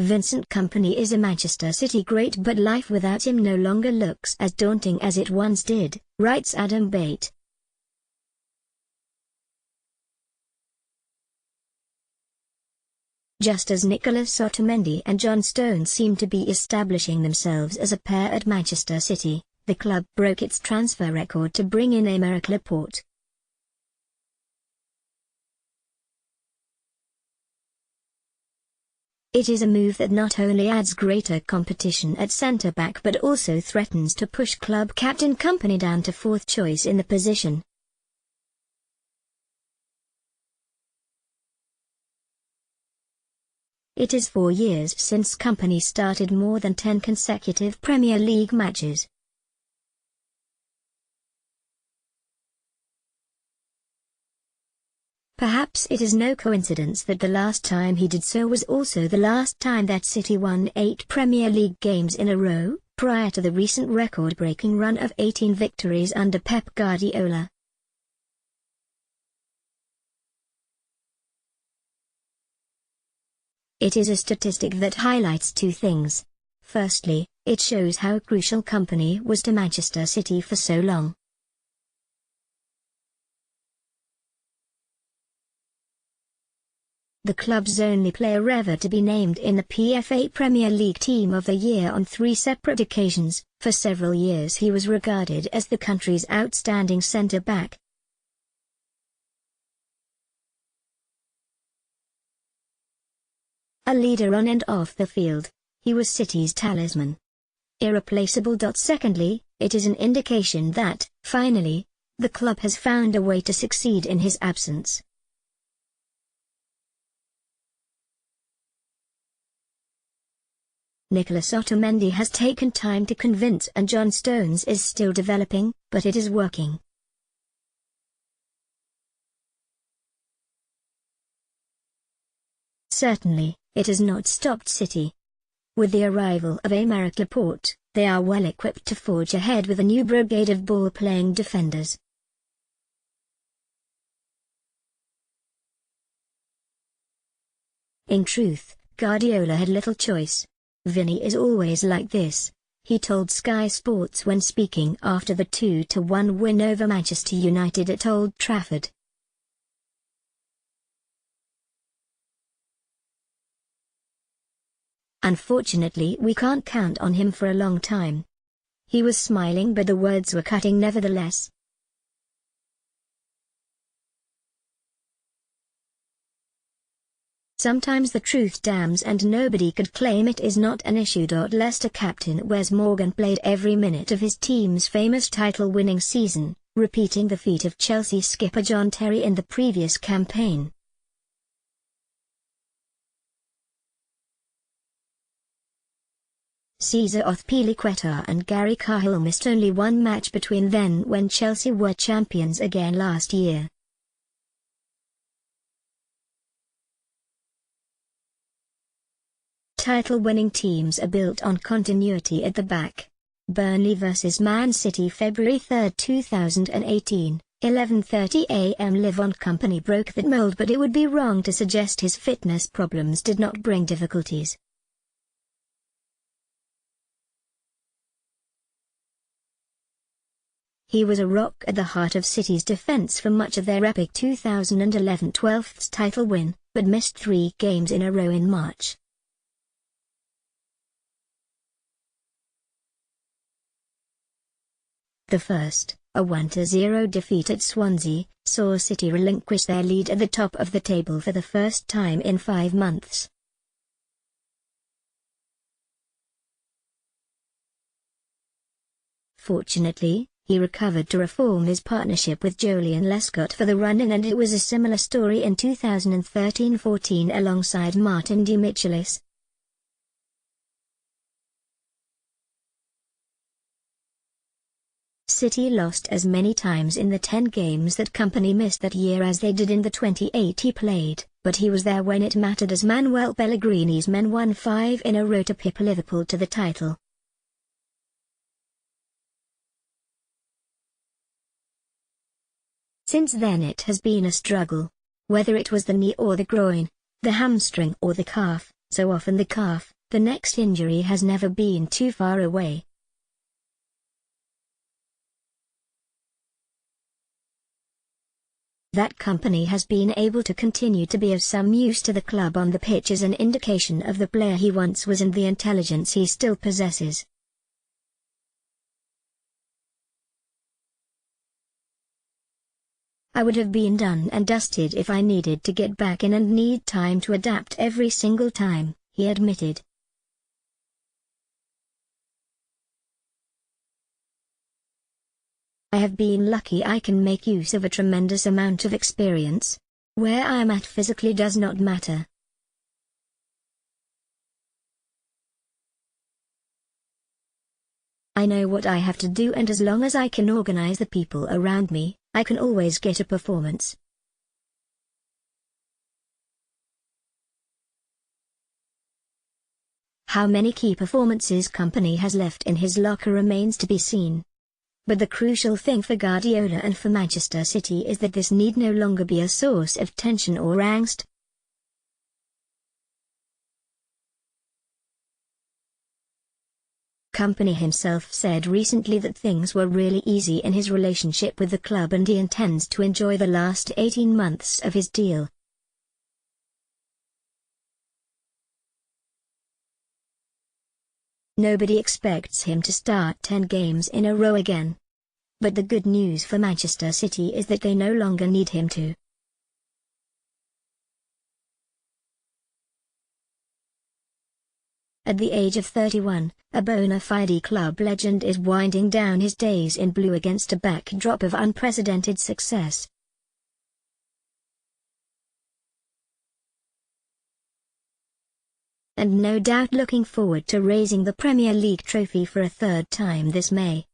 Vincent Kompany is a Manchester City great, but life without him no longer looks as daunting as it once did, writes Adam Bate. Just as Nicolas Otamendi and John Stones seem to be establishing themselves as a pair at Manchester City, the club broke its transfer record to bring in Aymeric Laporte. It is a move that not only adds greater competition at centre-back but also threatens to push club captain Kompany down to fourth choice in the position. It is 4 years since Kompany started more than 10 consecutive Premier League matches. Perhaps it is no coincidence that the last time he did so was also the last time that City won 8 Premier League games in a row, prior to the recent record-breaking run of 18 victories under Pep Guardiola. It is a statistic that highlights 2 things. Firstly, it shows how crucial Kompany was to Manchester City for so long. The club's only player ever to be named in the PFA Premier League Team of the Year on 3 separate occasions. For several years he was regarded as the country's outstanding centre-back. A leader on and off the field, he was City's talisman. Irreplaceable. Secondly, it is an indication that, finally, the club has found a way to succeed in his absence. Nicolas Otamendi has taken time to convince and John Stones is still developing, but it is working. Certainly, it has not stopped City. With the arrival of Aymeric Laporte, they are well equipped to forge ahead with a new brigade of ball-playing defenders. In truth, Guardiola had little choice. Vinny is always like this, he told Sky Sports when speaking after the 2-1 win over Manchester United at Old Trafford. Unfortunately, we can't count on him for a long time. He was smiling, but the words were cutting nevertheless. Sometimes the truth damns and nobody could claim it is not an issue. Leicester captain Wes Morgan played every minute of his team's famous title-winning season, repeating the feat of Chelsea skipper John Terry in the previous campaign. Cesar Azpilicueta and Gary Cahill missed only 1 match between then when Chelsea were champions again last year. Title-winning teams are built on continuity at the back. Burnley vs Man City February 3, 2018, 11:30 AM. Vincent Kompany broke that mold, but it would be wrong to suggest his fitness problems did not bring difficulties. He was a rock at the heart of City's defence for much of their epic 2011 12th title win, but missed 3 games in a row in March. The first, a 1-0 defeat at Swansea, saw City relinquish their lead at the top of the table for the first time in 5 months. Fortunately, he recovered to reform his partnership with Joleon Lescott for the run-in, and it was a similar story in 2013-14 alongside Martin de Michelis. City lost as many times in the 10 games that Kompany missed that year as they did in the 28 he played, but he was there when it mattered as Manuel Pellegrini's men won 5 in a row to pip Liverpool to the title. Since then it has been a struggle. Whether it was the knee or the groin, the hamstring or the calf, so often the calf, The next injury has never been too far away. That Kompany has been able to continue to be of some use to the club on the pitch is an indication of the player he once was and the intelligence he still possesses. I would have been done and dusted if I needed to get back in and need time to adapt every single time, he admitted. I have been lucky I can make use of a tremendous amount of experience. Where I am at physically does not matter. I know what I have to do, and as long as I can organize the people around me, I can always get a performance. How many key performances Kompany has left in his locker remains to be seen. But the crucial thing for Guardiola and for Manchester City is that this need no longer be a source of tension or angst. Kompany himself said recently that things were really easy in his relationship with the club and he intends to enjoy the last 18 months of his deal. Nobody expects him to start 10 games in a row again. But the good news for Manchester City is that they no longer need him to. At the age of 31, a bona fide club legend is winding down his days in blue against a backdrop of unprecedented success. And no doubt looking forward to raising the Premier League trophy for a third time this May.